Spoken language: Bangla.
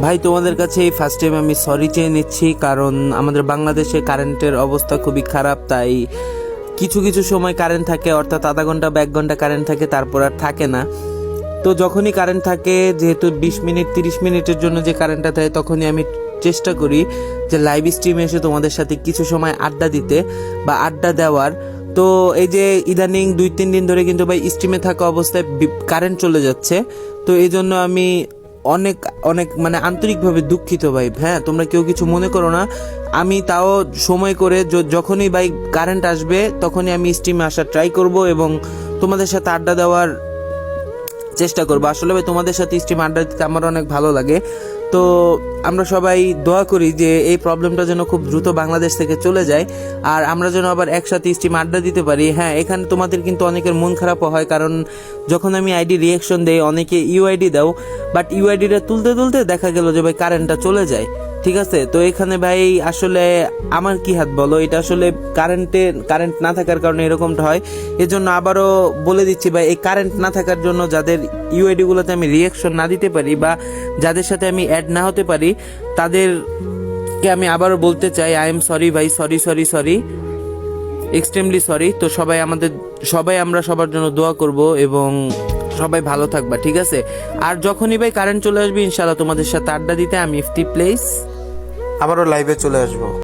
ভাই তোমাদের কাছে এই ফার্স্ট টাইম আমি সরি চেয়ে নিচ্ছি, কারণ আমাদের বাংলাদেশে কারেন্টের অবস্থা খুবই খারাপ। তাই কিছু কিছু সময় কারেন্ট থাকে, অর্থাৎ আধা ঘন্টা বা 1 ঘন্টা কারেন্ট থাকে, তারপর আর থাকে না। তো যখনই কারেন্ট থাকে, যেহেতু 20 মিনিট 30 মিনিটের জন্য যে কারেন্টটা থাকে, তখনই আমি চেষ্টা করি যে লাইভ স্ট্রিমে এসে তোমাদের সাথে কিছু সময় আড্ডা দিতে বা আড্ডা দেওয়ার। তো এই যে ইদানিং 2-3 দিন ধরে কিন্তু ভাই স্ট্রিমে থাকা অবস্থায় কারেন্ট চলে যাচ্ছে। তো এই জন্য আমি অনেক অনেক মানে আন্তরিকভাবে দুঃখিত ভাই। হ্যাঁ, তোমরা কেউ কিছু মনে করো না। আমি তাও সময় করে যখনই ভাই কারেন্ট আসবে তখনই আমি স্ট্রিমে আসার ট্রাই করব এবং তোমাদের সাথে আড্ডা দেওয়ার চেষ্টা করবো। আসলে ভাই তোমাদের সাথে স্ট্রিম আড্ডা দিতে আমার অনেক ভালো লাগে। তো আমরা সবাই দোয়া করি যে এই প্রবলেমটা যেন খুব দ্রুত বাংলাদেশ থেকে চলে যায়, আর আমরা যেন আবার একসাথে স্ট্রিম আড্ডা দিতে পারি। হ্যাঁ, এখানে তোমাদের কিন্তু অনেকের মন খারাপও হয়, কারণ যখন আমি আইডি রিয়াকশন দেই অনেকে ইউআইডি দাও, বাট ইউআইডিটা তুলতে তুলতে দেখা গেল যে ভাই কারেন্টটা চলে যায়। ঠিক আছে, তো এখানে ভাই আসলে আমার কি হাত বলো, এটা আসলে কারেন্ট না থাকার কারণে এরকমটা হয়। এজন্য আবারও বলে দিচ্ছি ভাই, এই কারেন্ট না থাকার জন্য যাদের ইউআইডি গুলোতে আমি রিয়াকশন না দিতে পারি বা যাদের সাথে আমি অ্যাড না হতে পারি, তাদেরকে আমি আবারও বলতে চাই আই এম সরি ভাই, sorry sorry sorry, extremely sorry. তো সবাই আমরা সবার জন্য দোয়া করব এবং সবাই ভালো থাকবা, ঠিক আছে? আর যখনই ভাই কারেন্ট চলে আসবে ইনশাআল্লাহ তোমাদের সাথে আড্ডা দিতে আমি ইফতি প্লেস আবারও লাইভে চলে আসবো।